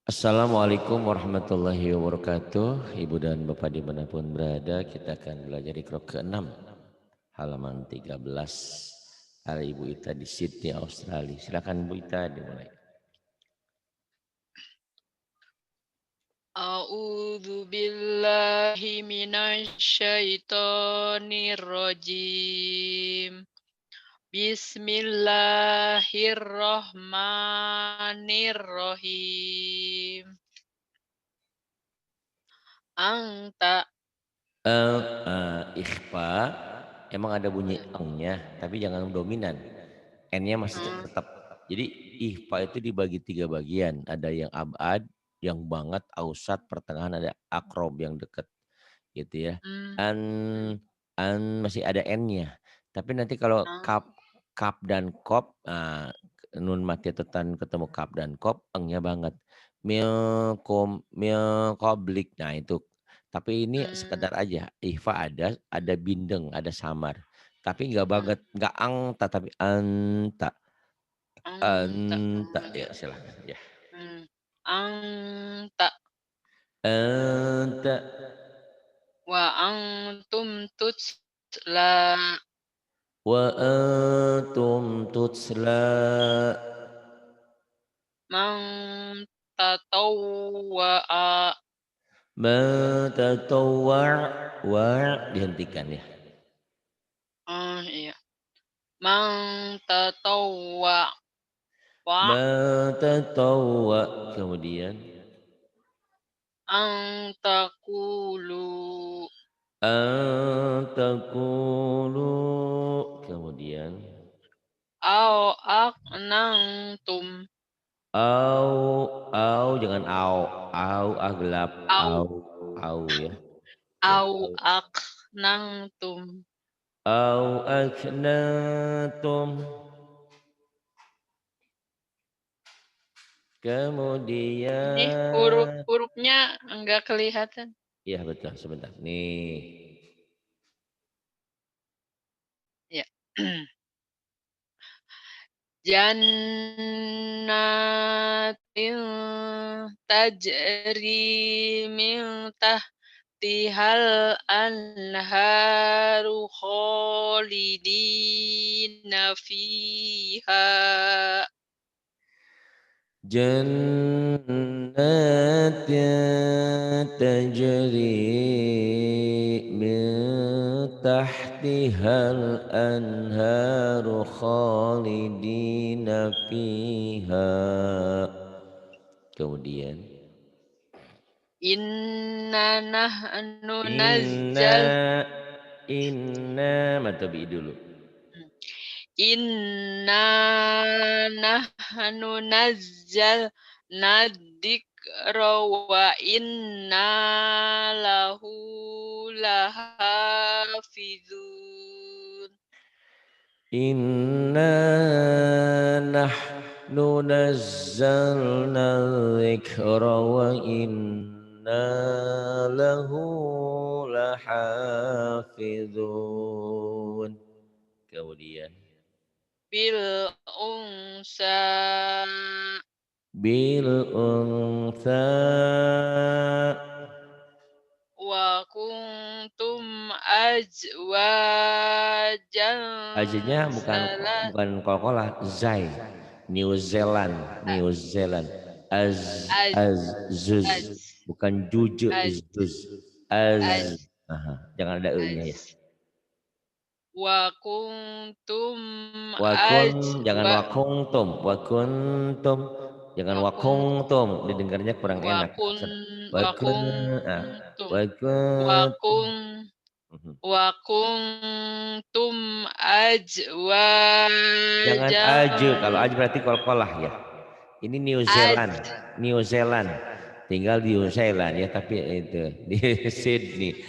Assalamualaikum warahmatullahi wabarakatuh. Ibu dan Bapak dimanapun berada, kita akan belajar Iqra ke-6 halaman 13. Ada Ibu Ita di Sydney, Australia. Silakan Bu Ita dimulai. A'udzu billahi minasyaitonir rajim. Bismillahirrahmanirrahim. Anta Ikhfa emang ada bunyi engnya, tapi jangan dominan. N-nya masih tetap. Jadi ikhfa itu dibagi 3 bagian. Ada yang abad, yang banget, ausat, pertengahan ada akrob yang dekat. Gitu ya. An masih ada N-nya. Tapi nanti kalau kap dan kop, nun mati atau tan ketemu kap dan kop, engnya banget. Mil koblik. Nah itu. Tapi ini sekedar aja. Ihfa ada bindeng, ada samar. Tapi nggak banget, nggak angta, tapi anta. anta Anta, ya silahkan. Ya. anta Anta. wa antum tutla Wa antum tutsla. man tatawwa Wa dihentikan ya. iya. Man tatawwa wa Kemudian antakulu antakulu. Kemudian au aknantum au jangan au gelap au au ya. Ya au aknantum. au aknatum. Ini Kemudian huruf-hurufnya enggak kelihatan. iya betul sebentar nih. Ya. Jannatin tajri min tahtihal anharu khalidina fiha. Jannatin tajri min tahtihal anharu khalidina fiha. Kemudian Inna nahnu inna nazzal matabi dulu. Inna nahnu nazzal nadzikra wa inna lahu lahafizun. Inna nahnu nazzalna dzikra wa inna lahu lahafizun. Kemudian Bil unsa bil untha wa kuntum azwajan ajinya salah bukan kol-kolah zai. New Zealand az az zuz az bukan juje az zuz az. az Aha, jangan ada e-nya ya. az wa kuntum Jangan azwa wakuntum jangan wa kun wakuntum didengarnya kurang wa enak. kun wa Wakun ah, kuntum wa wakuntum. kun Mhm. wa kuntum Jangan azwajan aju, kalau aju berarti kol-kolah ya. Ini New az Zealand, New Zealand. Tinggal di New Zealand ya, tapi itu di Sydney.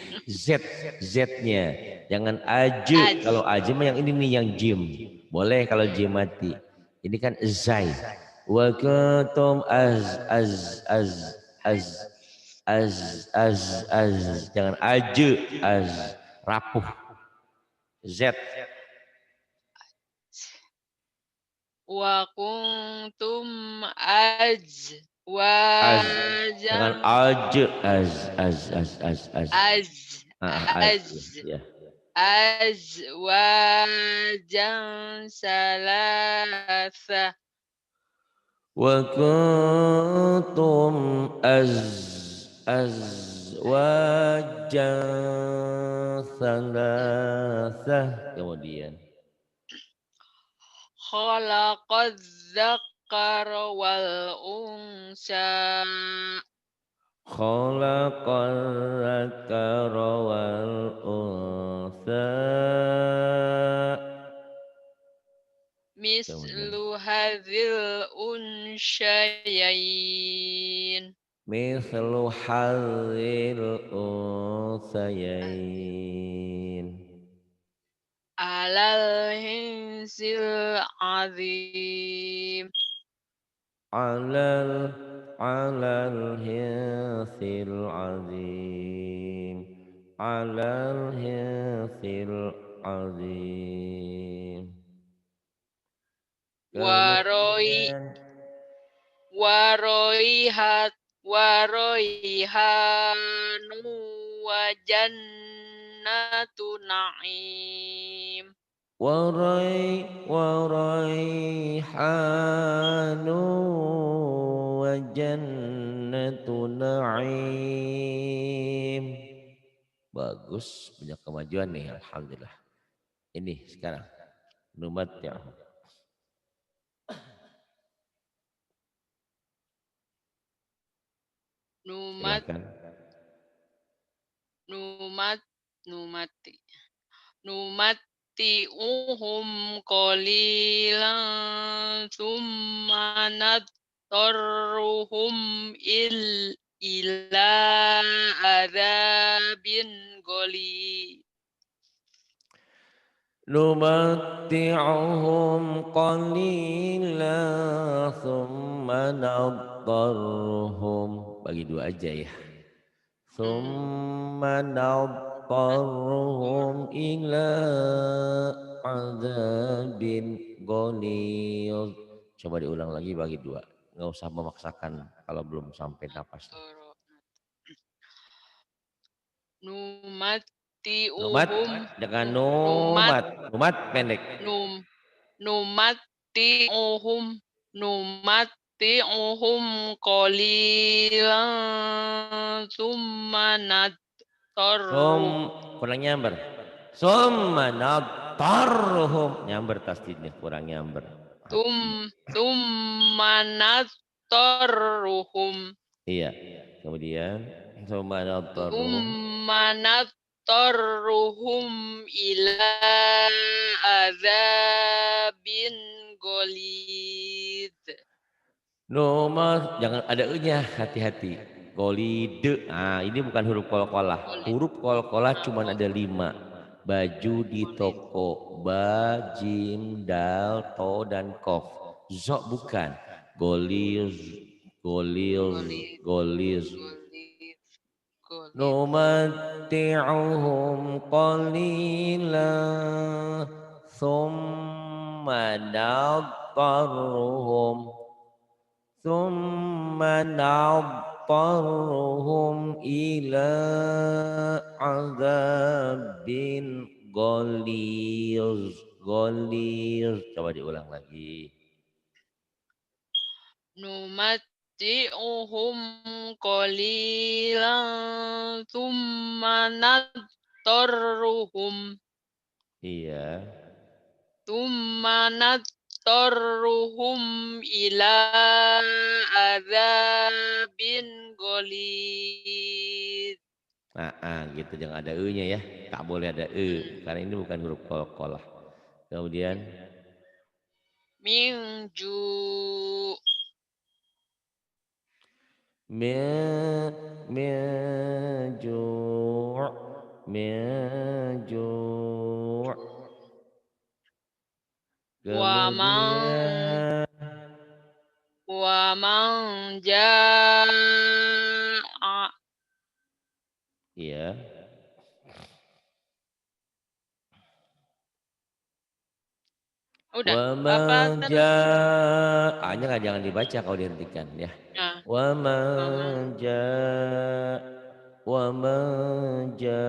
Z-nya. Jangan aju. az Kalau aju mah yang ini nih yang jim. Boleh kalau jim mati. Ini kan zai. Wa kuntum az az az az. Jangan aju az rapuh. Z. wa kuntum az Az. Dengan Wajan aj. Az. az Az. az Ya. azwajan salasa. Wa kuntum azwajan thalathah. Kemudian. Khalaqaz zakara wal unsa. Khalaqal dzakara wal untha. Kemudian. Mislu hadzil unsyayain. Mithlu hadzil unthayain. Alal hinsil azim. Alal hinsil azim. Alal hinsil azim. Waroi Kemudian waroihat waroihanu wa jannatu na'im. waraihanu wa jannatu na'im. Bagus, punya kemajuan nih, alhamdulillah. Ini sekarang numat ya. Numat Silakan. numat numati numati'uhum qalilan thumma nadtarruhum ila adzabin ghalid. Numatti'uhum qalila thumma nadtarruhum. Bagi dua aja ya. Thumma nadtarruhum ila adzabin ghalidh. Coba diulang lagi bagi dua. Nggak usah memaksakan kalau belum sampai napas. Numat Numati'uhum dengan numat numat pendek. num numati'uhum numati'uhum qalilan thumma Sum nadtarru kurang nyamber. Summa nadtarruhum nyamber tasdidnya kurang nyamber. tum thumma nadtarruhum Iya. Kemudian summa nadtarruhum thumma nadtarruhum ila adzabin ghalid. jangan ada e-nya, hati-hati. Golide. Ah, ini bukan huruf qalqalah. Ghalid. Huruf qalqalah cuma Oh, ada 5. Baju di ghalid. toko. Ba, jim, dal, to, dan kof. Zok bukan. Goliz, goliz, Ghalid. goliz. Ghalid. Ghalid. Numatti'uhum qalila thumma nadtarruhum ila azabin ghalidh. Ghalidh. Coba diulang lagi. Numatti'uhum qalilan thumma nadtarruhum Iya. ila adzabin ghalid. Gitu jangan ada e-nya ya. Tak boleh ada e karena ini bukan huruf qalqalah. Kemudian Min ju' min min ju' min ju' wa man kemudian wa man jaa'a. ya Udah wa apa man terus? jaa' jangan dibaca kalau dihentikan ya. Nah, wa Waman manja, wa manja.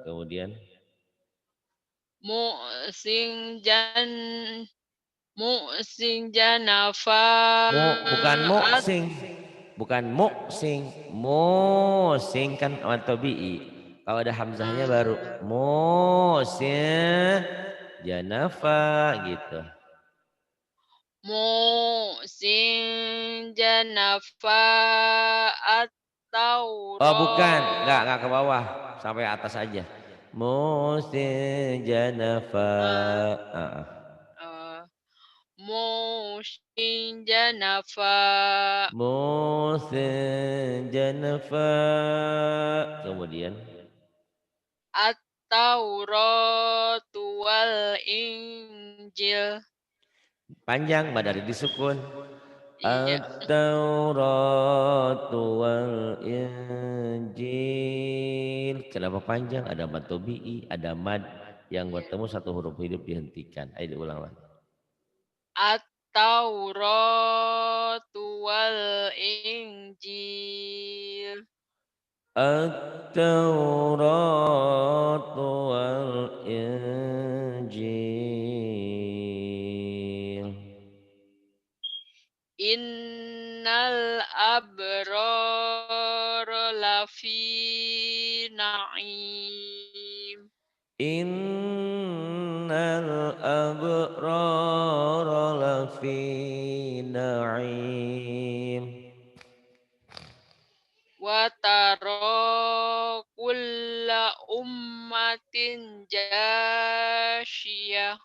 Kemudian mu'sing jan mu'sing janafa bukan sing, bukan sing, sing kan tabi'i. Kalau ada hamzahnya baru sing janafa gitu. mu'sing janafa Oh bukan, at-taurah enggak ke bawah, sampai atas aja. Musin janafa. uh, mu'sing janafa Musin janafa. Kemudian at-taurat wal injil. panjang badari disukun. Iya. At-Taurat wal Injil. Kenapa panjang? Ada mad tabi'i, ada mad yang bertemu satu huruf hidup dihentikan. Ayo diulang lagi. At-Taurat wal Injil. At-Taurat wal Injil. Innal abrar lafi na'im. Innal abrara lafi na'im. Wa tara kulla ummatin jasyiyah.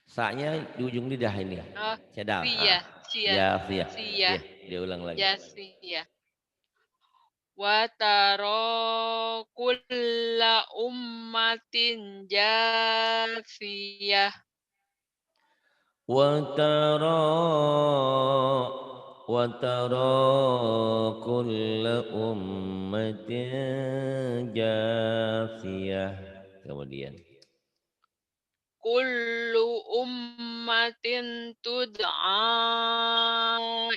Saknya di ujung lidah ini. Ah, Cedal. siyah, siyah, Jasiyah. siyah, Ya, diulang lagi. jasiyah. Wa tara kulla ummatin jasiyah. Watara watara kulla ummatin jasiyah. Kemudian Kullu ummatin tud'a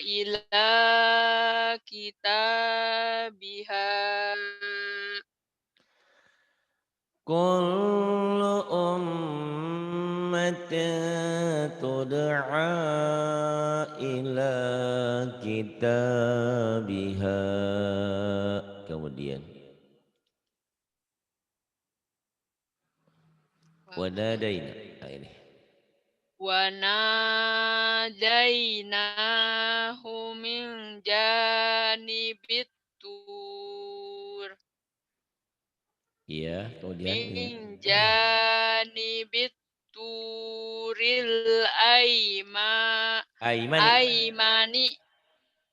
ila kitabiha. kullu ummatin tud'a ila kitabiha. Kemudian wadadaina. Nah, ini. Wa nadainahu min janibit tur. Iya, kemudian ini. Min janibit turil Aimani. aimani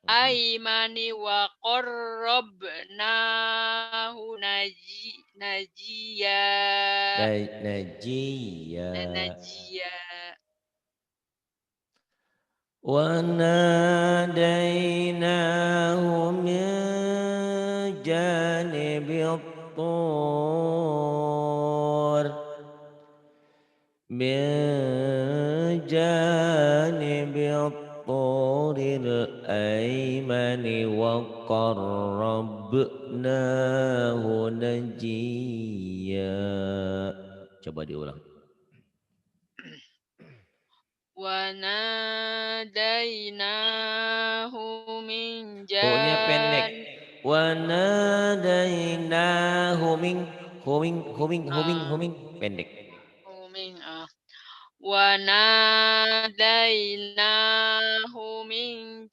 aimani wa qarrabnahu najiya Najiyya. najiya. Wa nadainahu min janibit tur. Min janibit turil aimani wa qarrabnahu najiyya. Coba diulang. Wa nadainahu min Hu-nya pendek. Wa nadainahu min huming pendek. min wa nadainahu min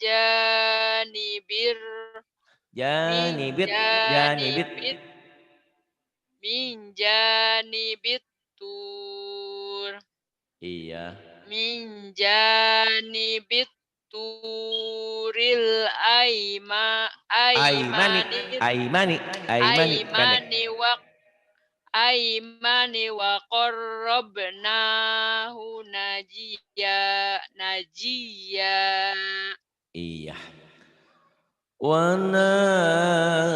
Janibit, janibit. janibit min janibit tur. Iya. Min janibit turil Aimani, aimanit aimani, aimani pendek. aimani wa aimani wa qarrabnahu najiya. Iya. Wa nadainahu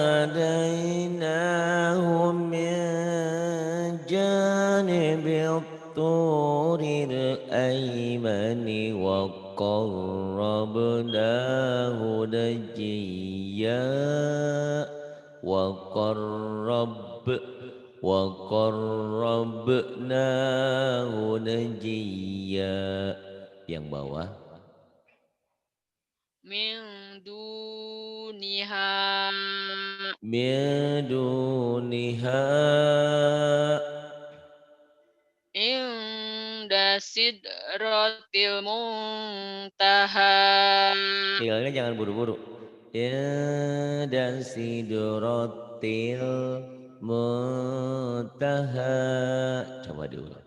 min janibit turil aimani wa qarrabnahu najiya wa qarrabnahu najiya. Yang bawah min duniha min duniha inda sidratil muntaha. Hilnya jangan buru-buru. Dan sidratil muntaha. Coba diulang.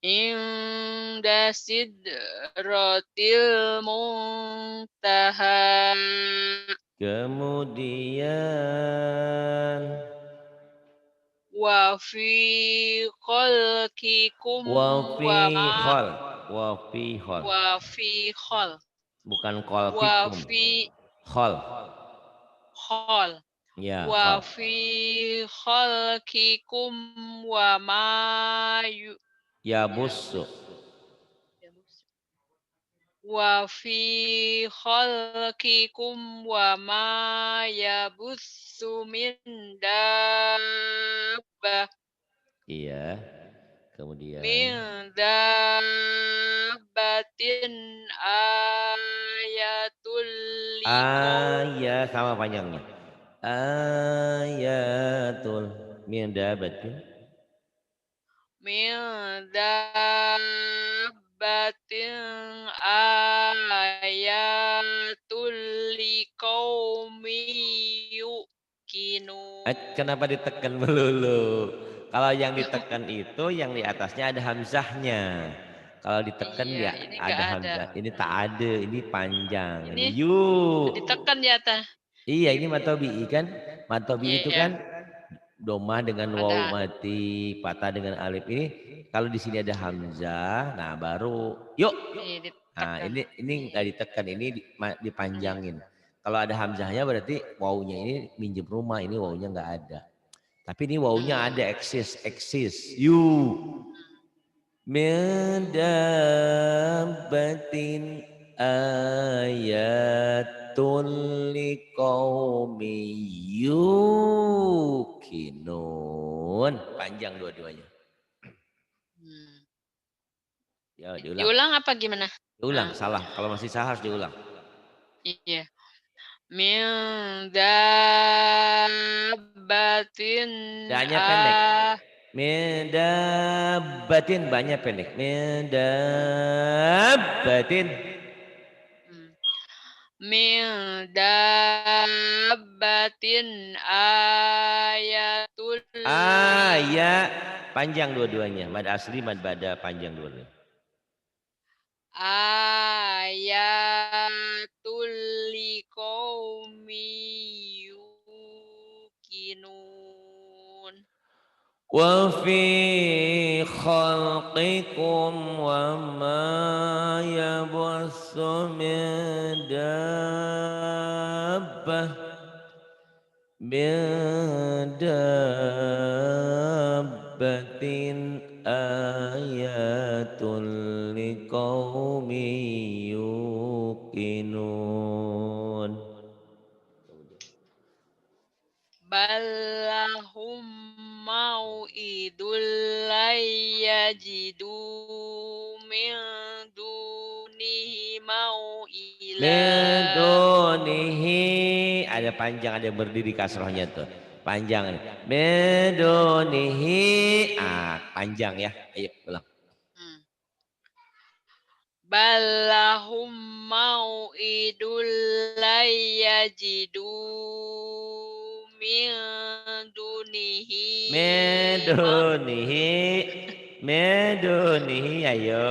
Inda sidratil muntaha. Kemudian Wa fi khalqikum wa fi wa ma khol. Wa fi khol. wa fi khal Bukan wa khalqikum. fi Khol. khal Ya, wa khol. fi khalqikum wa ma Ya bussu. wa fi khalqikum wa ma yabussu min dabbah Iya. Kemudian min dabbatin ayatul liqaum ayat sama panjangnya. Ayatul min dabatin. min dabbatin ayatul liqaumi yuqinun. Kenapa ditekan melulu? Kalau yang ditekan itu yang di atasnya ada hamzahnya. Kalau ditekan Iya, ya ini enggak ada ada. hamzah. Ini tak ada, ini panjang. Ini Ini yuk. ditekan di atas. Iya, ini matobi kan? Matobi itu Iya, kan domah dengan waw ada. mati, patah dengan alif. Ini kalau di sini ada hamzah, nah baru yuk. Ini Nah, ditekan. ini nggak ditekan, ini Hmm. dipanjangin. Kalau ada hamzahnya berarti wawunya ini minjem rumah, ini wawunya nggak ada. Tapi ini wawunya ada, eksis. Min dabbatin ayatul liqaumi yuqinun. Panjang dua-duanya. Hmm. Ya, diulang. Diulang apa gimana? Diulang, salah. Kalau masih salah harus diulang. Iya. Min dabbatin Danya pendek. Min dabbatin banyak pendek. Min dabbatin. min dabbatin ayatul Ayat panjang dua-duanya. Mad asli, mad bada panjang dua-duanya. ayatul liqaumi yuqinun. Wa fi khalqikum wa ma yabussu min dabbah min dabbatin ayatul liqaumi yuqinun. Ballahum mau'idul layajidu min dunihi mau'ila. Medonihi ada panjang, ada yang berdiri kasrohnya tuh panjang. Medonihi panjang ya. Ayo ulang. Ballahum mau'idul layajidu min dunihi Medonihi ayo.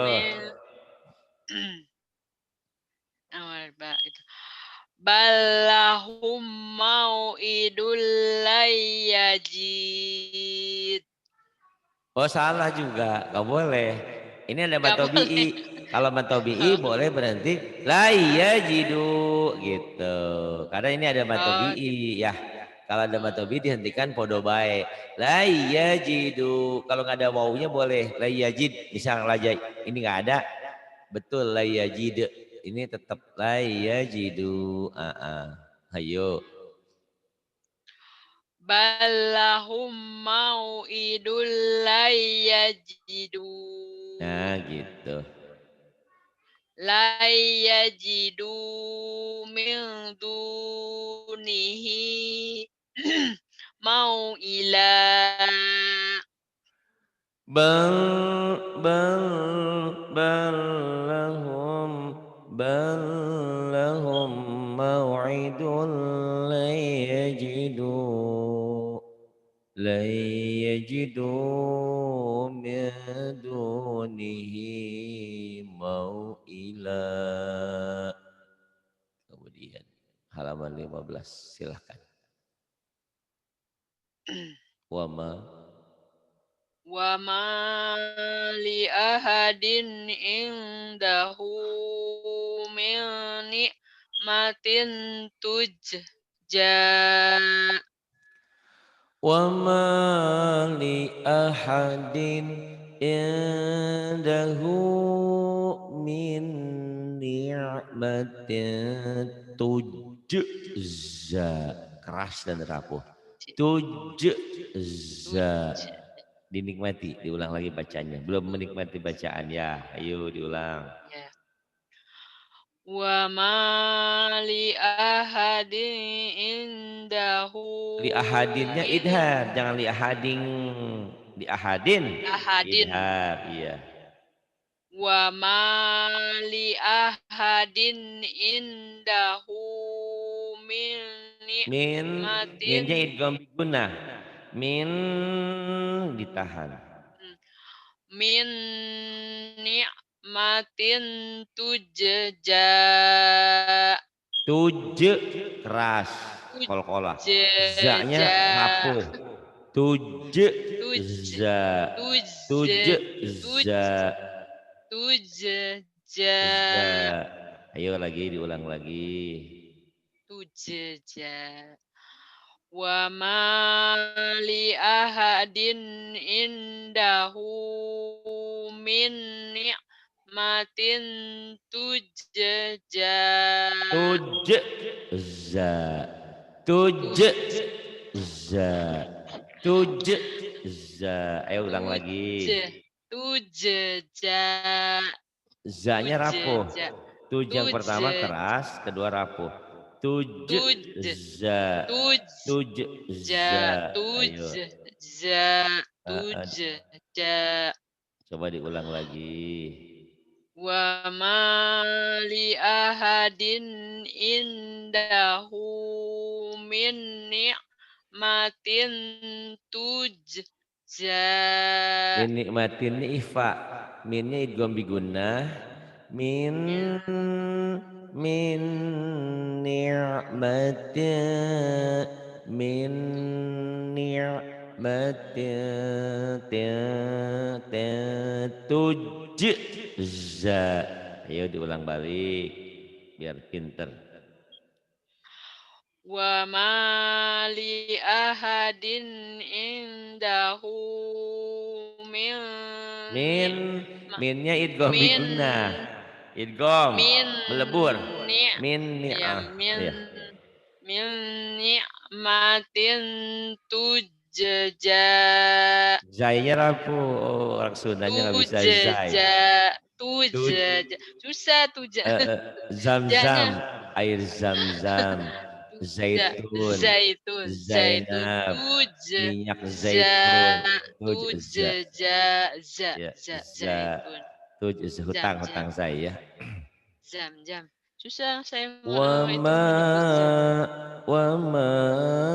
Ballahum mau'idul layajid. Oh salah juga, gak boleh. Ini ada Gak boleh. matobi'i. Kalau matobi'i boleh berhenti layajidu gitu. Karena ini ada matobi'i ya. Kalau ada matobi'i dihentikan podo bae. Layajidu. Kalau nggak ada wawunya boleh layajid. Misal lajai. Ini nggak ada. Betul, la yajid. Ini tetap la yajidu. Ayo. Ballahum mau'idul la yajidu. Nah, gitu. La yajidu min dunihi mau'ila. Bal lahum bal lahum maw'idun la yajidu min dunihi mau'ila. Kemudian halaman 15 silahkan. Wama Wa ma li ahadin indahu min ni'matin tujja. wama li ahadin indahu min ni'matin tujza, keras dan rapuh, tujza, Tuj. dinikmati. Diulang lagi bacanya, belum menikmati bacaan ya, ayo diulang. Ya. Wa ma li ahadin indahu Li ahadinnya min idhar, jangan li ahading. Li ahadin ahadin. idhar, iya. Wa ma li ahadin indahu min Min, ni'matin minnya idgham bigunah. Min ditahan. min ni'matin tujja. Tuj keras, kolkolah. Za-nya Tujja. rapuh. Tuj Tuj. za. Tuj. Tuj Tuj. za. Tujja. Za. Ayo lagi diulang lagi. Tujja. Wa ma li ahadin indahu min ni'matin tujja. Tuj za. Tuj za. Tuj za. Ayo ulang lagi. Tujja. Za-nya rapuh. Tujja. Tuj yang pertama Tujja. keras, kedua rapuh. Tuj Tujja. za. Tuj Ja, za. Ayo. tujja. Coba diulang lagi. Wa ma li ahadin indahu min ni'matin tujja. Min nikmatin ni ifa. Minnya idgham bigunnah. Min Ya. min ni'matin min ni'matin tujza. Ayo diulang balik biar pinter. Wa ma li ahadin indahu min Minnya idgham min bigunnah. Idgham min melebur. ni Min ya ni'ah. Ya. min ni'matin tujja. Zainya rapuh. Oh, orang Sundanya nggak bisa zai. Tujja. Tuj, Tujja. Susah tujja. zam-zam, Janya. air zam-zam, Tujja. zaitun, Zaitun. Zaitun. Zainab, Tujja. minyak Za. zaitun, tuj za, Tujja. ya za, Zaitun. tuj Jam. hutang saya. Jam. Susah saya itu Wama menyebutnya. wama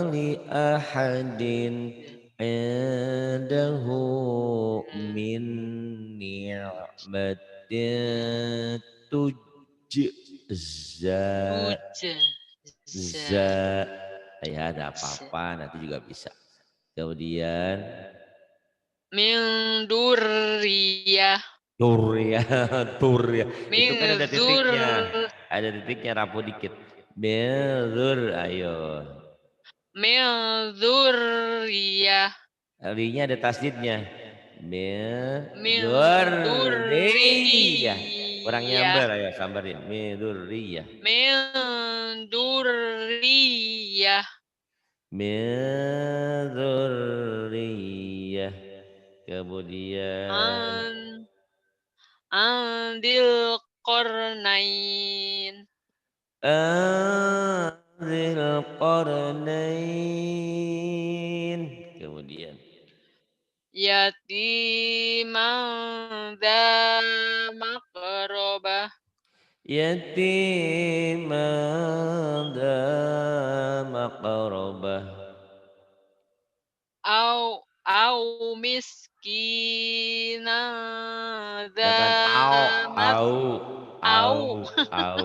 li ahadin indahu min ni'matin tujza. Tujja. Za, ya ada apa-apa nanti juga bisa. Kemudian Min durriyah. tur ya, tur ya. Itu Min kan ada zur. titiknya, rapuh dikit. Belur, ayo. Min dzurriyyah. Linya ada tasdidnya. Min Belur, ya. Kurang dzurriyyah. nyamber, ayo samberin. Min dzurriyyah. Min dzurriyyah. Min dzurriyyah. Kemudian An Andil Qarnain. Dzil Qarnain. Kemudian Yatiman dza maqrabah. yatiman dza maqrabah. Au miskinan dza Jangan au mas au au au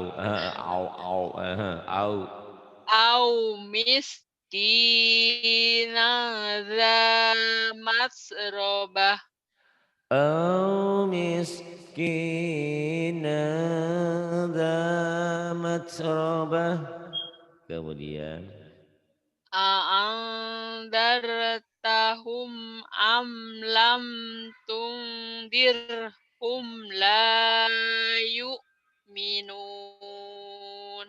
au au au au au miskinan dza masrobah. au miskinan dza matrabah. Kemudian A'andartahum am lam tundirhum la yu'minun.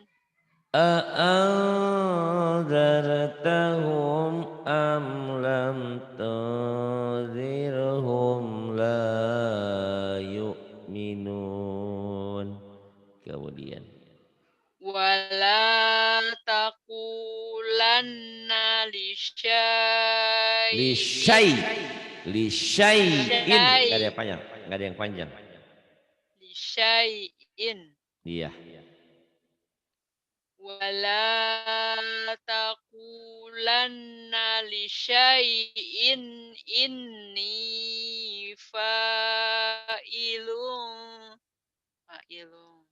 a'anzartahum am lam tunzirhum la yu'minun. Kemudian Wala taqulanna lisyai lisyai'in, lisyai enggak ada yang panjang, enggak ada yang panjang. lisyai'in Iya. wala taqulanna lisyai'in inni fa'ilun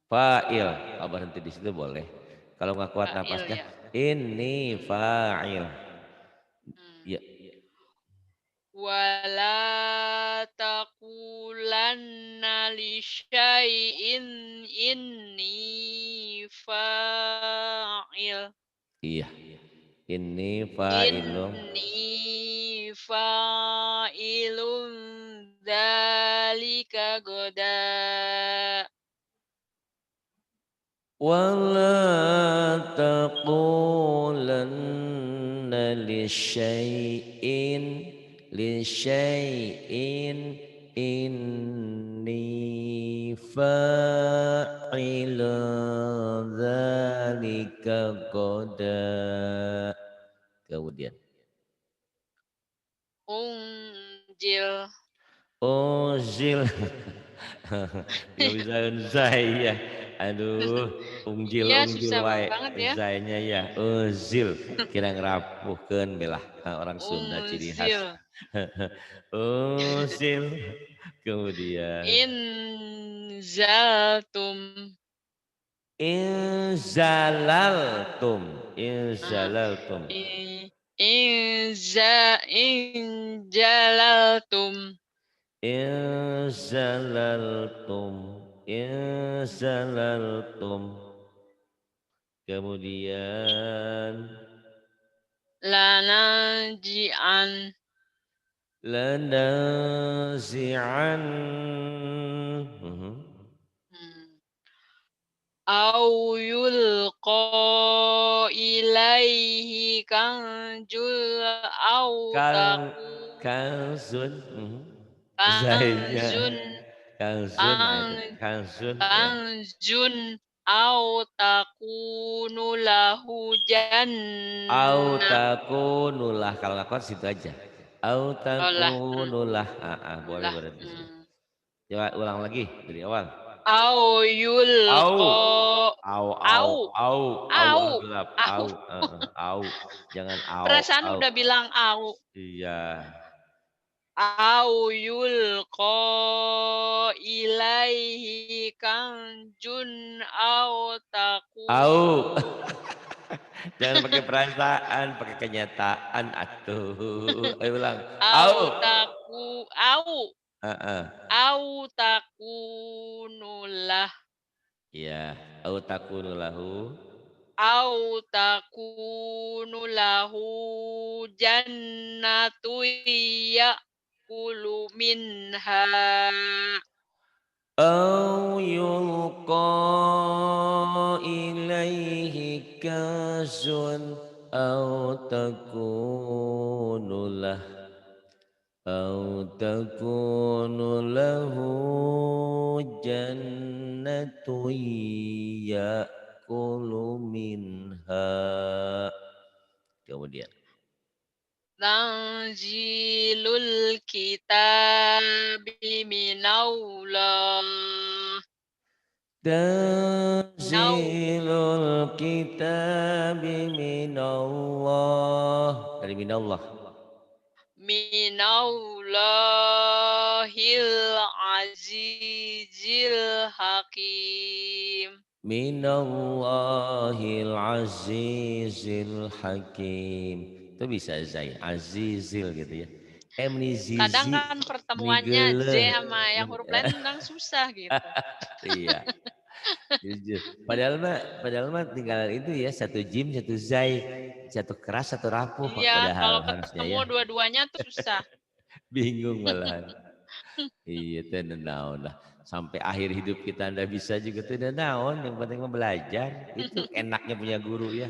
Fa'il. Oh, berhenti di situ boleh. Kalau nggak kuat fa'il napasnya, ya. ini fa'il. Hmm. Ya, Wala taqulanna lisyai'in inni fa'il. iya. Ini fa'ilun. Inni fa'ilun dzalika goda. Wala taqulanna lisyai'in inni fa'ilun dzalika qada. Kemudian Unjil. Unzil. Nggak bisa unzai ya. Aduh, ungjil Iya, ungjil susah wae banget ya. zainya ya. Unzil kira ngerapuhkeun belah orang Sunda ciri khas. Unzil. Unzil. Kemudian Inzaltum. inzalaltum, Nah, inzalaltum, injalaltum. inzalaltum, inzalaltum. Kemudian Lanaji'an. lanazi'an. Hmm. Au yulqa ilaihi kanjul au Kang taku kanzun. Zainnya kanjun kanzun, nah itu kang kanzun ya. kanjun au takunu lahu Au jannah. takunulah, kalau nggak kuat situ aja. Au Olah. takunulah. Boleh Lah. berhenti situ. Coba ulang lagi dari awal. Au Au yulqa au au au au au gelap au. au jangan Perasaan au udah bilang au. iya Au yulqa ilaihi kanjun au au takunu. jangan pakai perasaan pakai kenyataan atuh ayo ulang au Au taku Heeh. au takunulah Iya au takunu lahu au takunu lahu jannatu yakulu minha Au yulqa ilaihi kanzun au takunu أو تكون له جنة يأكل منها. Kemudian Tanzilul kitabi minallah. Tanzilul kitabi minallah. Dari minallah. Minallahil azizil hakim. Minallahil azizil hakim. Itu bisa Zai, azizil gitu ya. Emni Kadang zizi, kan ni pertemuannya geleh. Z sama yang huruf lain kadang susah gitu. Iya, jujur. Padahal mah tinggal itu ya, satu jim, satu zai, satu keras, satu rapuh Iya, padahal kalau harusnya ketemu ya. dua-duanya tuh susah. Bingung malahan. Iya, teh naon lah. Sampai akhir hidup kita ndak bisa juga tuh naon, yang penting mah belajar. Itu enaknya punya guru ya.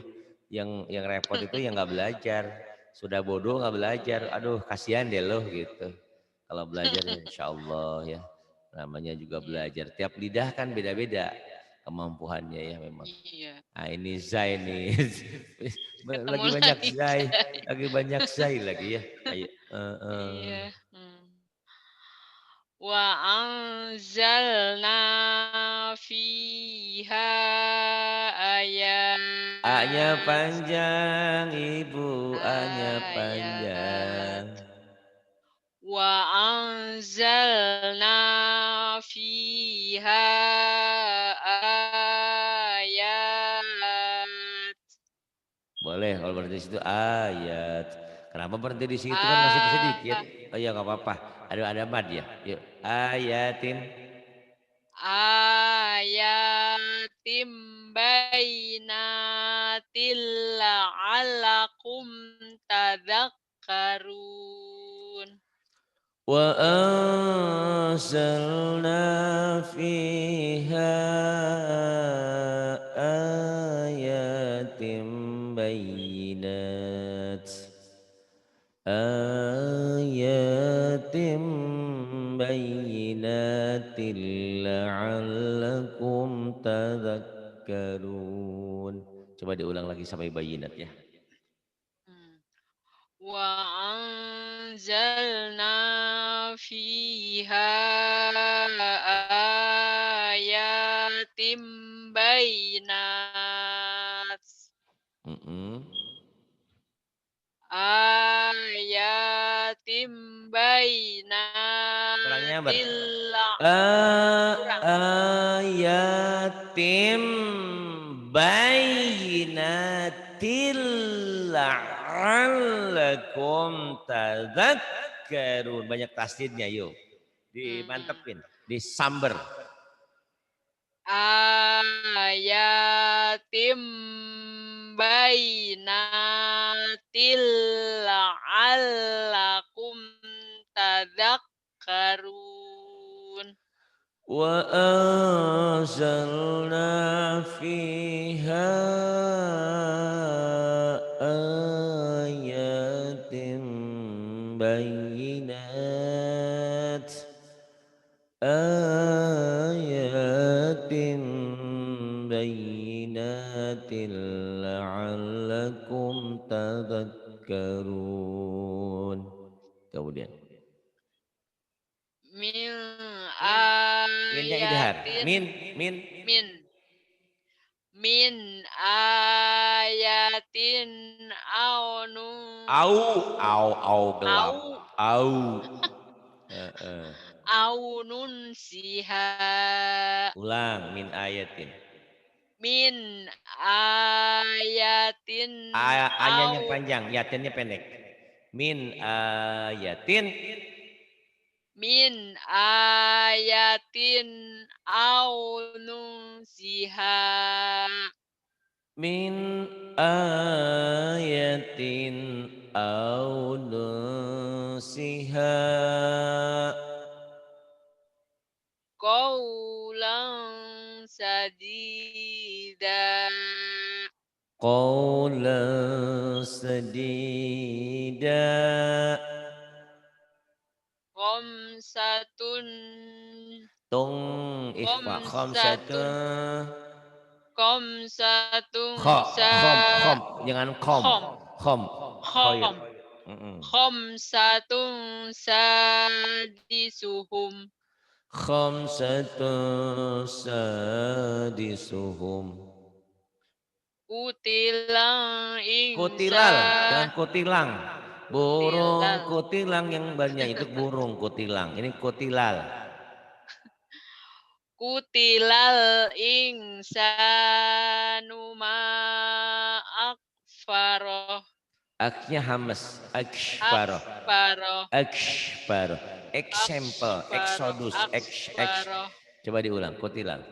Yang repot itu yang nggak belajar. Sudah bodoh nggak belajar. Aduh, kasihan deh loh gitu. Kalau belajar ya insya Allah ya. Namanya juga Iya, belajar. Tiap lidah kan beda-beda kemampuannya ya memang. iya. Nah ini Zai nih. Ketemu Lagi banyak lagi Zai. Zai. Lagi banyak Zai lagi ya. Ayo. Iya. Wa anzalna fiha A-nya ayat panjang, ibu, A-nya panjang. ayat wa anzalna fiha ayat Boleh kalau berhenti di situ ayat. Kenapa berhenti di situ kan masih sedikit? a- Oh ya nggak apa-apa. Ada mad ya. Yuk ayatin. ayatim bainatil la'allakum tadhakkarun. Wa anzalna fiha ayatin bayinat. Ayatim bayyinatin la'allakum tadhakkarun. Coba diulang lagi sampai bayinat ya. Wa anzalna fiha ayatim bainat Mm-mm. ayatim Kurangnya ber. bainatil kurang Ayatim bayyinatil la'allakum tadhakkarun. Banyak tasdidnya yuk. Dimantepin, disamber. ayatim bainatil la'allakum tadhakkarun. وأنزلنا فيها آيات بينات آيات بينات لعلكم تذكرون. Kemudian Min min minnya idhar ayatin min min min ayatin au au gelap au au. Heeh. aunun siha Ulang min ayatin. min ayatin A-nya au panjang, yatinnya pendek. Min ayatin min ayatin aunun siha min ayatin au nusiha qawlan sadida. Khamsatun. Tung ikhfa Khamsatun. khamsatun. Khamsatun Kha khom jangan khom. khom. Khom khoir. Khom. Khamsatun sadisuhum. Khamsatun sadisuhum. Kutilang Kutilal, jangan insan. kutilang. Burung Kutilal. kutilang yang banyak itu burung kutilang. Ini kutilal. Kutilal insanu ma akfaroh. Aknya hamas, akshfaro, Akfaroh. akshfaro. Example, Akfaroh. exodus, Akfaroh. Coba diulang, kutilal.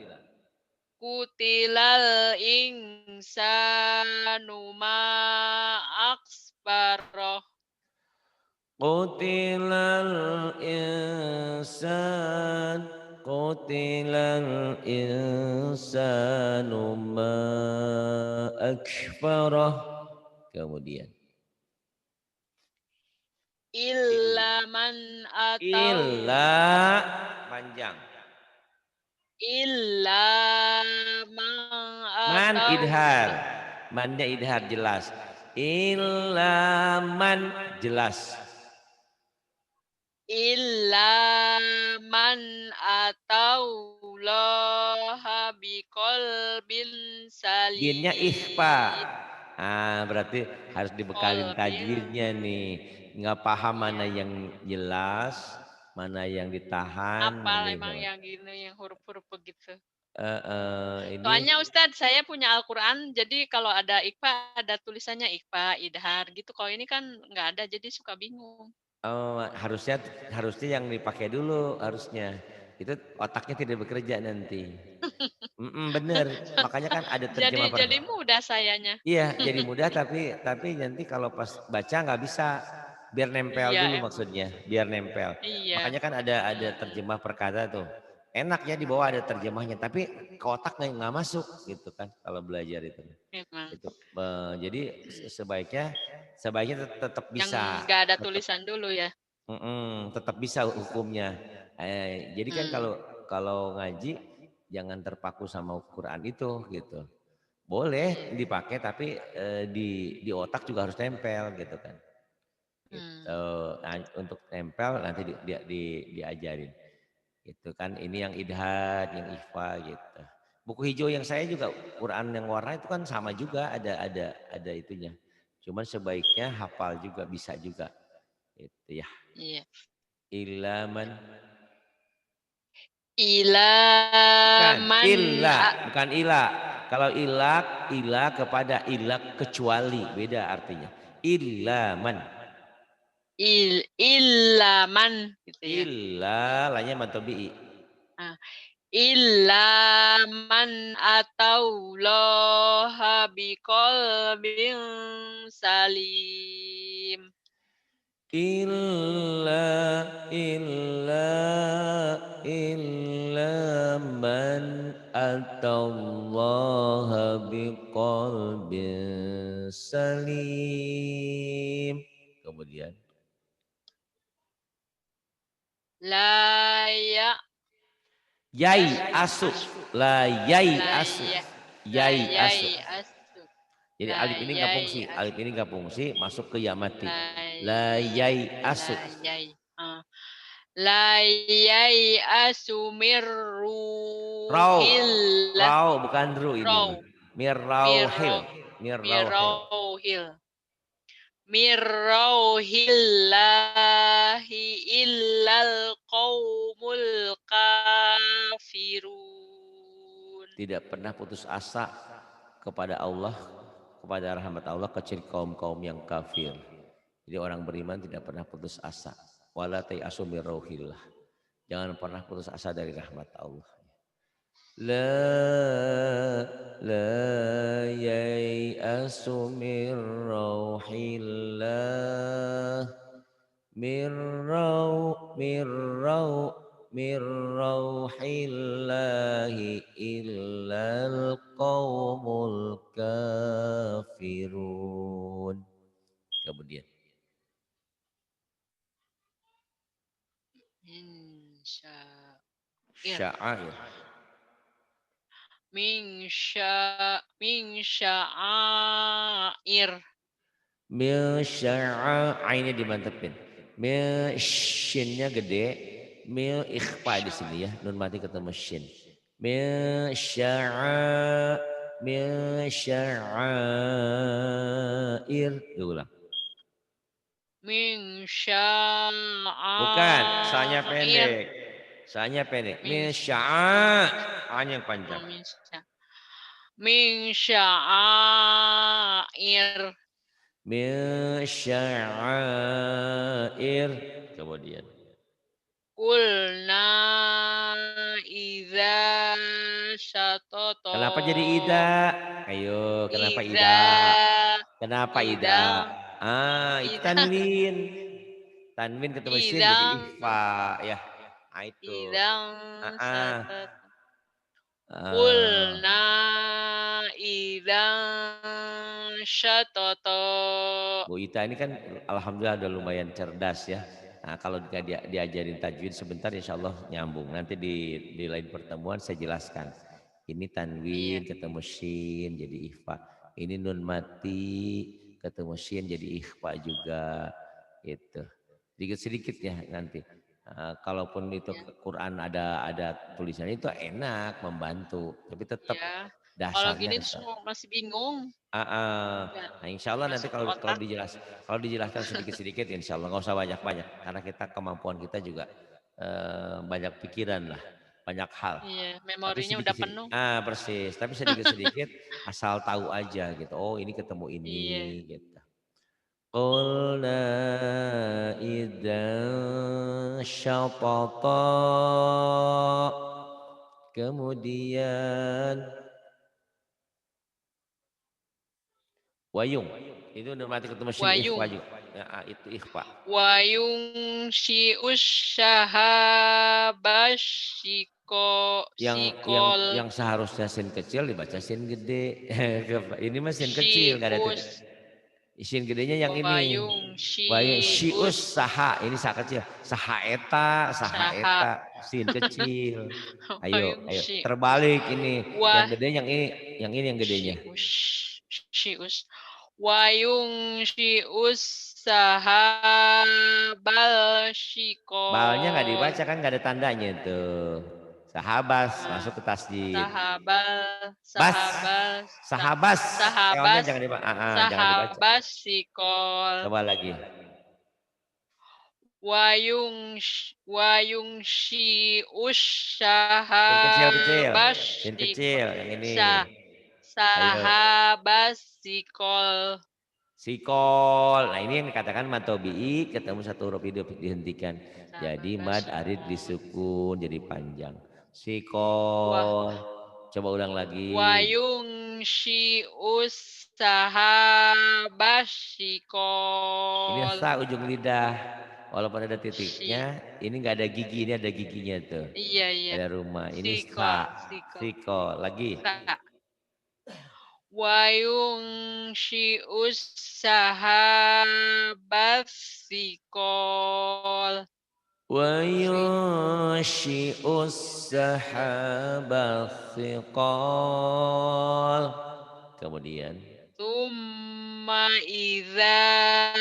Kutilal insanu ma akfaroh. Qutilal insan, qutilal insanu ma akfarah. Kemudian Illa man atau illa panjang. illa man Man atau idhar. Mannya idhar jelas. Illa man jelas. illa man atau loha biqalbin Binnya ikhfa. salim. Berarti harus dibekalin Qalbin. tajwidnya nih. Nggak paham mana yang jelas, mana yang ditahan. Apa Ini emang yang gini yang huruf-huruf begitu? ini Soalnya Ustadz saya punya Al-Quran, jadi kalau ada ikhfa ada tulisannya ikhfa, idhar gitu. Kalau ini kan nggak ada, jadi suka bingung. harusnya harusnya yang dipakai dulu harusnya. Itu otaknya tidak bekerja nanti. Bener. Makanya kan ada terjemah Jadi mudah sayanya. Iya, jadi mudah tapi nanti kalau pas baca nggak bisa. Biar nempel Iya dulu emang. maksudnya, biar nempel. Iya. Makanya kan ada terjemah perkata tuh. Enak ya di bawah ada terjemahnya, tapi ke otak nggak masuk gitu kan kalau belajar itu. Emang. Itu jadi sebaiknya tetap Yang bisa, nggak ada tetap tulisan dulu ya. tetap bisa hukumnya. Jadi kan Hmm. kalau ngaji jangan terpaku sama Quran itu gitu. Boleh dipakai tapi di otak juga harus nempel gitu kan. Gitu. Hmm. Nah, untuk nempel nanti diajarin. Gitu kan. Ini yang idhad, yang ikhfa gitu. Buku hijau yang saya juga Quran yang warna itu kan sama juga ada itunya. Cuman sebaiknya hafal juga bisa juga. Itu ya. Iya. Ilaman Ila bukan man illa, bukan ila. Kalau ila kepada ilak kecuali beda artinya. Ilaman. illa man gitu ya. Illa lanya matobi'i. Ah, illa man atau loha biqalbin salim. Illa illa illa man atallaha biqalbin salim. Kemudian La ya yai as asu la yai la asu ya la yai asu. yai asu Jadi la alif ini nggak yai fungsi, as alif ini nggak fungsi masuk ke ya mati. la La yai la asu. yai ah. La yai asu Rau, mirruhillah rau bukan ru ini raw mah. Mirrauhil, mirro mirrauhil. mirrohil mirrohillahi illal qaumul kafirun. Tidak pernah putus asa kepada Allah, kepada rahmat Allah kecuali kaum-kaum yang kafir. Jadi orang beriman tidak pernah putus asa. Wala tai'asu min rauhillah. Jangan pernah putus asa dari rahmat Allah. La la yai'asu min rauhillah. Mirrau min rauhillahi illal qaumul kafirun. Kemudian Insyair. sya'air. Min sya'air. Min sya'a ainnya dimantepin. Min shinnya gede, min ikhfa di sini ya, nun mati ketemu shin. Min sya'a min sya'air. Diulang. Min Bukan, sanya sya'air. pendek. Sanya pendek. Min Min sya'a an yang panjang. min sya- min sya'air. Min sya'air. Kemudian. Qulna idza Kenapa jadi syatoto. ida? Ayo, kenapa Idza ida? Kenapa ida? idza Itu idza tanwin. Tanwin ketemu sin jadi idza ikhfa ya. Itu. idza Ah, ah. syatoto. Ah. Qulna idza syatoto. Bu Ita ini kan alhamdulillah udah lumayan cerdas ya. Nah, kalau diajarin tajwid sebentar insya Allah nyambung. Nanti di lain pertemuan saya jelaskan. Ini Iya, tanwin ketemu shin jadi ikhfa. Ini nun mati ketemu shin jadi ikhfa juga. Itu. Sedikit-sedikit ya nanti. Kalaupun itu iya, Quran ada tulisan itu enak membantu. Tapi tetap iya. Kalau dasarnya gini harus. tuh masih bingung, Nah, insya Allah nanti masuk kalau otak. kalau dijelaskan sedikit-sedikit, insya Allah nggak usah banyak-banyak, karena kita kemampuan kita juga banyak pikiran lah, banyak hal. Iya, Tapi memorinya udah sedikit-sedikit, penuh. persis. Tapi sedikit-sedikit asal tahu aja gitu. Oh ini ketemu ini Iya, gitu. Qulna idzan syatata. Kemudian wayung. Itu udah mati ketemu sin ikhfa wayung. juga. Ya, itu ikhfa. Wayung si usyahabashiko Yang yang sikol yang seharusnya sin kecil dibaca sin gede. Ini mah sin kecil si nggak ada titik. us Sin gedenya yang ini. wayung Wayung si syius us saha ini saha kecil. Saha saha eta sin kecil. Ayo, wayung ayo. si Terbalik ini. Yang wah gede yang ini yang gedenya. si us wayung si us sahabal Balnya nggak sikol dibaca kan nggak ada tandanya tuh. Sahabas masuk ke tasjid. sahabal Bas, sahabal sahabas. L-nya sahabas jangan dibaca. Jangan dibaca. sahabas sikol Coba lagi. wayung si Sin kecil-kecil. usyahabas Sin sikol kecil yang ini. sa Ayo. sahabas sikol Sikol. Nah ini yang dikatakan matobi'i ketemu satu huruf hidup dihentikan. Jadi sahabas mad arid sikol disukun jadi panjang. wah Sikol. Coba ulang lagi. wayung si usyahabas Ini sikol sa ujung lidah. Walaupun ada si titiknya, ini nggak ada gigi, ini ada giginya tuh. iya iya Ada rumah. Ini sikol sa. sikol Sikol. Lagi. sa wayung si ussahabas sikol si وينشئ السحاب الثقال. Kemudian tumma idza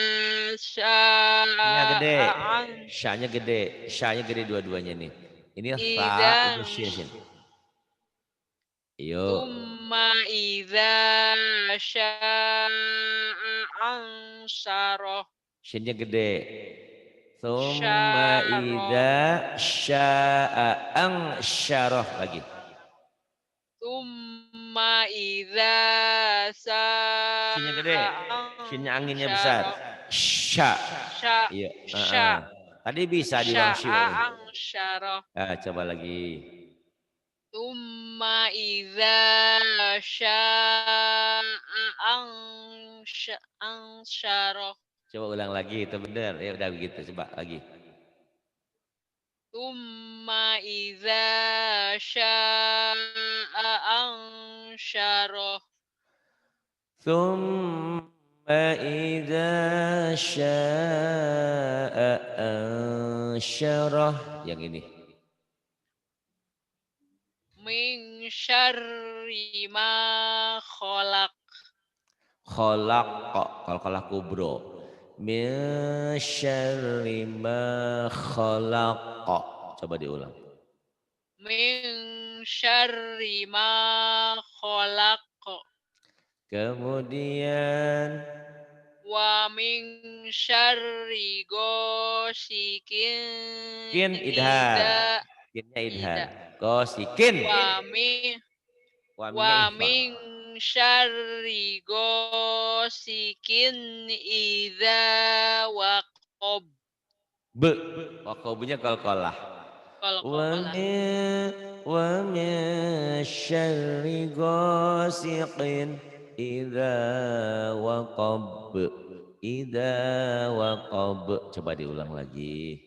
nya gede, sya'an syanya gede dua-duanya nih. Ini idza sa itu shin shin. Yuk, tumma idza sya'an syarah shinnya gede. Thumma syarah idza sya'a ansyarah lagi. Tumma idza Shinnya gede, shinnya anginnya besar. sa'ansyara Sya. sya Iya, sya tadi bisa diulang syi'nya. sya'ansyara Coba lagi. Tumma idza sya'ansyara Coba ulang lagi, itu benar. Ya udah begitu, coba lagi. Tsumma idza sya'a ansyarah. Thumma idza sya'a ansyarah. Yang ini. Min syarri ma khalaq. Khalaqa. Qalqalah kubro. Min syarri ma khalaqa. Coba diulang. Min syarri ma khalaq. Kemudian Wa min syarri kin ghasikin idhar. idza Kinnya idhar. ida. Gosikin. Wa min Waminya wa ihfa. min syarri ghasikin idza waqab. B. Wakobunya qalqalah. Qalqalah. Wa min syarri ghasiqin idza waqab. Idza waqab. Coba diulang lagi.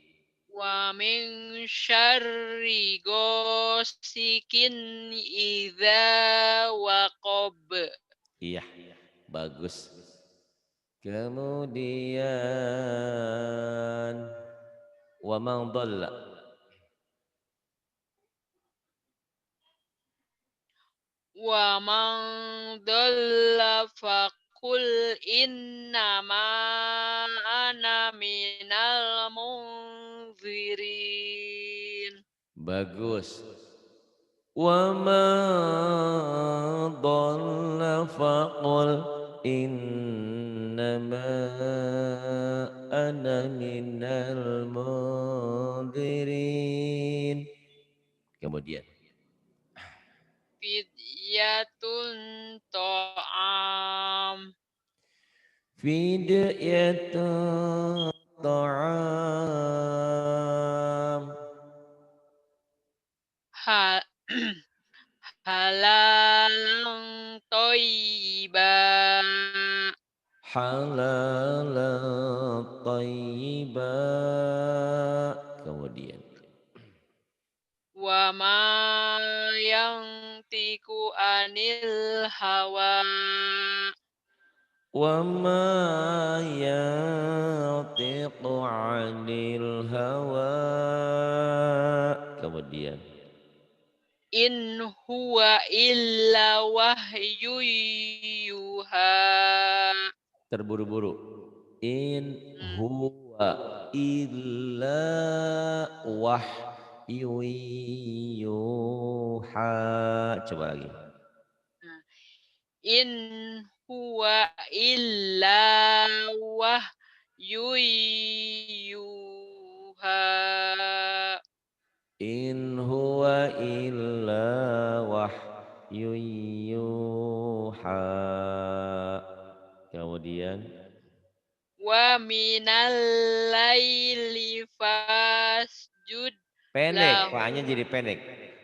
Wa min syarri ghasikin idza waqab. Iya, bagus. Kemudian wa man dhalla. Wa man dhalla faqul innama ana minal munzirin. Bagus. Wa man dhalla faqul innama ana minal munzirin. Kemudian Fidyatun to'am. fidyatun ta'am Ha, halalang toiba. halalan thayyiba. Kemudian Wa ma yantiku anil hawa. wa ma yantiqu 'anil hawa. Kemudian In huwa illa wahyu yuha. terburu-buru. In Hmm. huwa illa wahyu yuha. Coba lagi. Nah, in huwa illa wahyu yuha. In huwa illa wahyu yuha. Kemudian Wa minal laili fasjud pendek, lahu fa-nya jadi pendek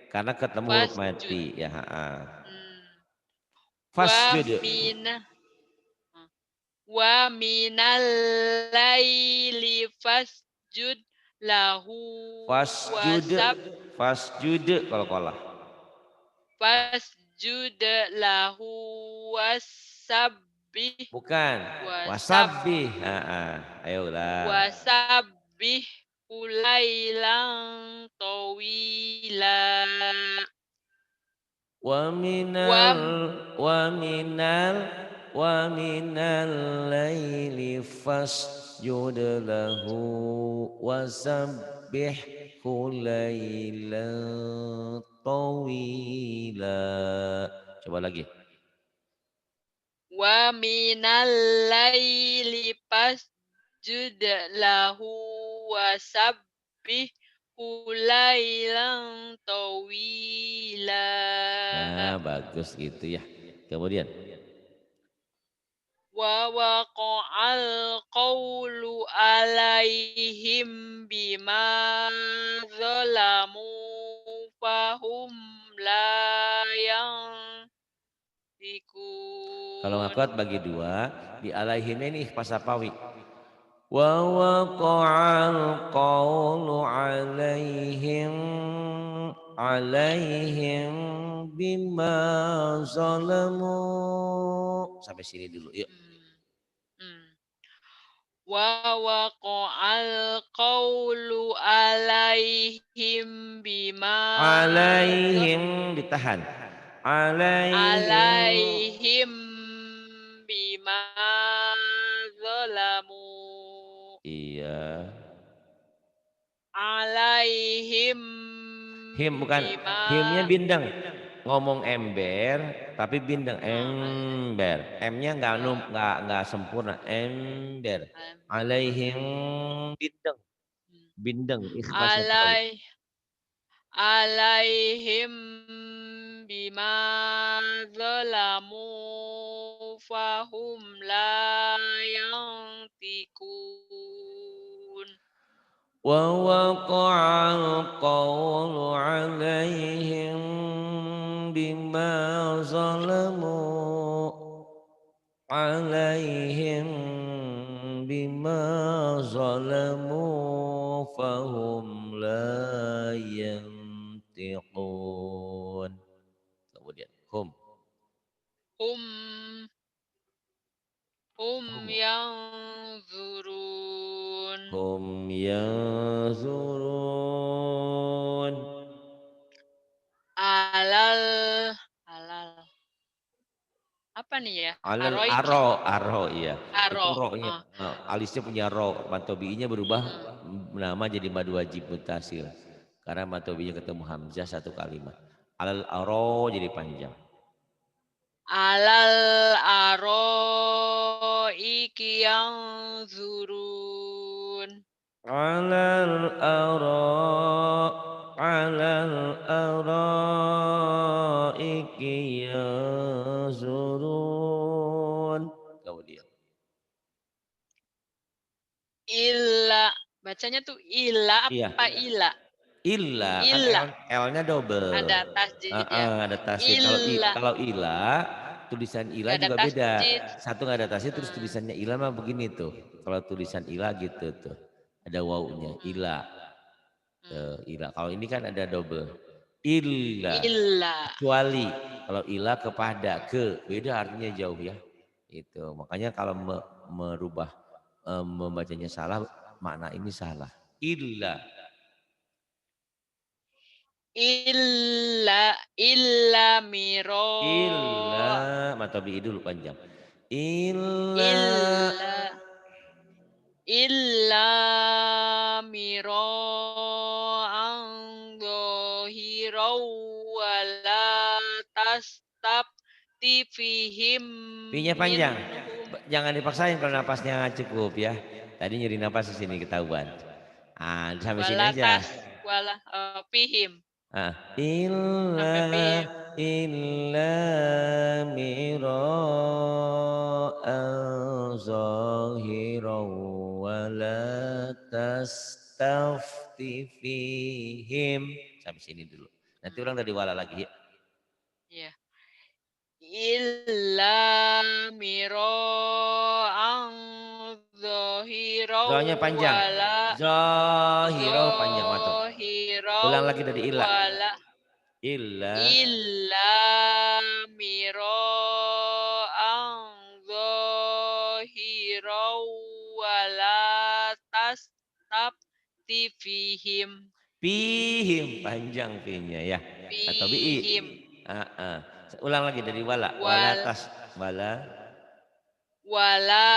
karena ketemu huruf fasjud. mati ya. Hmm. Wa Fasjud. mina wa minal laili fasjud lahu Fasjud. wasab Fasjud kalau kalah. fasjud lahu wasabbih Bukan. wasab Wasabbih. Ayolah. wasabbih ulailang tawila. Wa minal Wa wa minal wa minal laili fasjud lahu wasabbihhu lailan tawila. Coba lagi. wa minal laili fasjud lahu wasabbih ulailang tawila. Nah, bagus gitu ya. Kemudian Wa waqa'al qawlu alaihim bima zalamu fahum la kalau yantikun. ngakot bagi dua, di alaihim ini pas sapawi. wa waqa'al qawlu 'alaihim bima zalamu. Sampai sini dulu yuk. Mmm, mmm. Wa waqa'al qawlu 'alaihim bima Alaihim ditahan. Alaihim, alaihim bima zalamu. iya. Alaihim Him bukan, bima himnya bindeng. Ngomong ember tapi bindeng al ember. M-nya nggak oh, nggak sempurna ember. Alaihim ember, bindeng, mmm, bindeng ikhlasnya terlalu. alai alaihim bima zalamu fahum la yantikun. Wa waqa'al qawlu 'alaihim bima zalamu. عليهم بما ظلموا فهم لا ينطقون. Kemudian Hum hum hum yanzurun. hum yanzurun Alal alal apa nih ya? alal Aroiki, aro iya itu aro, ro-nya alisnya punya ro matobi'nya berubah mhm. nama jadi mad wajib mutasil karena matobi'nya ketemu hamzah satu kalimat alal aro jadi panjang. Alal aroiki yanzurun. Alal araiki yanzurun. Kemudian Illa, bacanya tuh ila iya apa ila? illa kan Illa, L-nya double. ada tasjid ya? Ada tasdid. Illa, Kalau ila tulisan ila nggak ada juga beda. tasjid. Satu nggak ada tasdid terus Eee, tulisannya ila mah begini tuh. Kalau tulisan ila gitu tuh. Ada wawunya mhm, ila. mmm. Ila. Kalau ini kan ada double. Illa Illa, kecuali kalau ila kepada ke beda artinya jauh ya itu makanya kalau merubah membacanya salah makna ini salah illa illa miro illa matobi dulu panjang illa illa illa miro'an dhahiraw wala tastabti fihim pinya panjang minhum jangan dipaksain kalau napasnya cukup ya tadi nyeri napas di sini ketahuan sampai sini wala aja. tas wala fihim sampai Illa fihim. illa mira'an zahiran wa la tastafti fihim. Sampai sini dulu. Nanti Mmm, ulang dari wala lagi ya. iya. Illa miro'an dhahiraw Zonya panjang. wala Zahirah panjang mantap. dhahiraw Ulang lagi dari illa. wala Illa illa miro'an dhahiraw wala tastabti fihim pihim panjang p-nya ya. Atau bi. fihim Ah, ah. Ulang lagi dari wala. Wala wal tas wala wala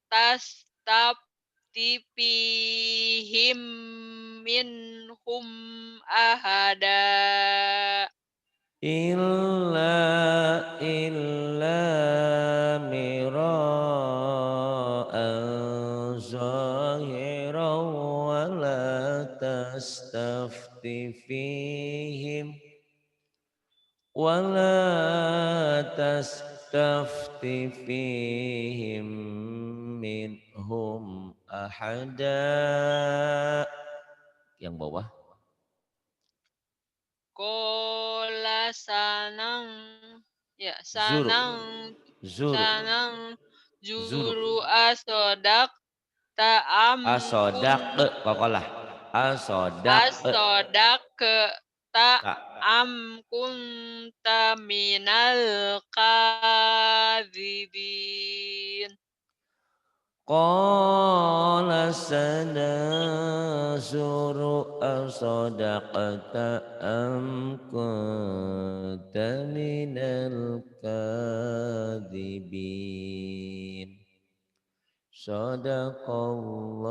tastabti fihim minhum ahada. illa mira'an zahiran wa la tastafti fihim wa la tastafti fihim minhum ahada yang bawah Kola sanang ya zuru sanang zuru sanang zuru juru asodak am qalqalah. Asodaq Asodaqta ta am kunta minal kadzibin. qala sanazuru asodaqta am kunta minal kadhibin.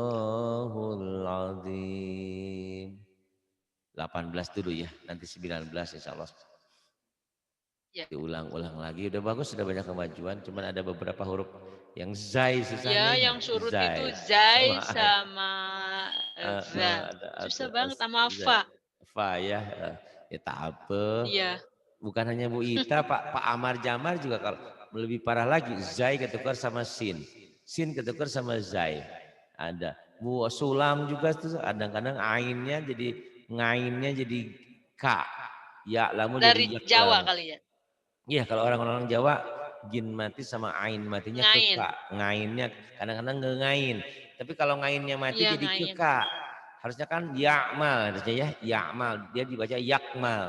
Sadaqallahul azim. 18 dulu ya, nanti 19 insya Allah. Ya, Diulang-ulang lagi, udah bagus, sudah banyak kemajuan. Cuman ada beberapa huruf yang zai susah ya nih. yang surut itu Zai zai sama ain. sama za. Ada Susah banget sama zai. fa. Fa ya. Ya tak apa. Iya, Bukan hanya Bu Ita, Pak Amar Jamar juga kalau lebih parah lagi. Zai ketukar sama sin. Sin ketukar sama zai. Ada. Bu Sulam juga tuh kadang-kadang ainnya jadi ngainnya jadi ka. Ya lamu jadi dari yak Jawa lamu. kali ya. Iya kalau orang-orang Jawa jin mati sama ain matinya Ngain. keka. Ngainnya kadang-kadang ngengain. Tapi kalau ngainnya mati Iya, jadi ngain. keka. Harusnya kan yakmal harusnya ya. Yakmal. Dia dibaca yakmal.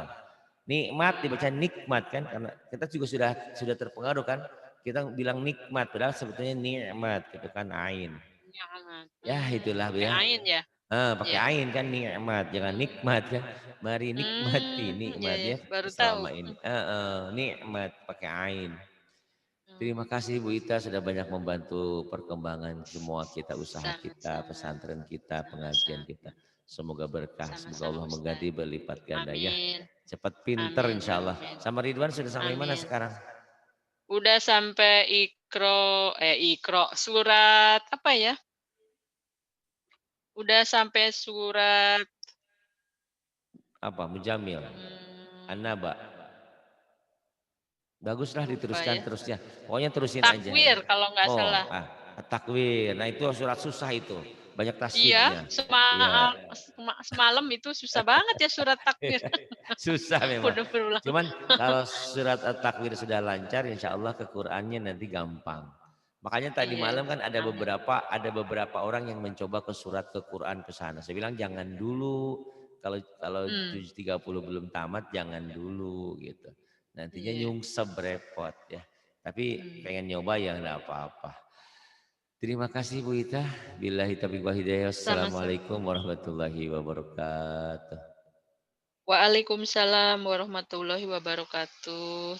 Nikmat dibaca nikmat kan karena kita juga sudah terpengaruh kan. Kita bilang nikmat padahal sebetulnya nikmat gitu kan ain. Nyaman. Ya itulah Bu Pakai ya. ain ya. Pakai Iya. ain kan nikmat, jangan nikmat kan. Mari nikmati Iya, nikmat ya, ya baru tahu. selama ini. Nikmat pakai ain. Hmm, Terima kasih Bu Ita sudah banyak membantu perkembangan semua kita, usaha kita, sama-sama. pesantren kita, pengajian Sama-sama. kita. Semoga berkah, semoga Sama-sama Allah Ustaz. mengganti berlipat ganda ya. Amin. Cepat pinter Amin insya ya Allah. amin. Sama Ridwan sudah sampai mana Amin. sekarang? Udah sampai ikro surat apa ya? Udah sampai surat Apa? Mujamil. hmm, An-Naba. Baguslah lupa diteruskan ya. terusnya. Pokoknya terusin aja. Takwir kalau nggak Oh, salah. takwir. Nah itu surat susah itu. Banyak Iya, tasydidnya. Iya. semalam itu susah banget ya surat takwir. Susah memang. Udah berulang. Cuman kalau surat At-Takwir sudah lancar, insya Allah ke Qur'annya nanti gampang. Makanya tadi Iya, malam kan amin. ada beberapa orang yang mencoba ke surat ke Quran ke sana. Saya bilang jangan dulu. Kalau Hmm, 7.30 belum tamat jangan dulu gitu. Nantinya iya. nyungsep repot ya. Tapi Hmm, pengen nyoba ya enggak apa-apa. Terima kasih Bu Ita. Billahi taufiq wal hidayah. sama-sama. Assalamualaikum warahmatullahi wabarakatuh. Waalaikumsalam warahmatullahi wabarakatuh.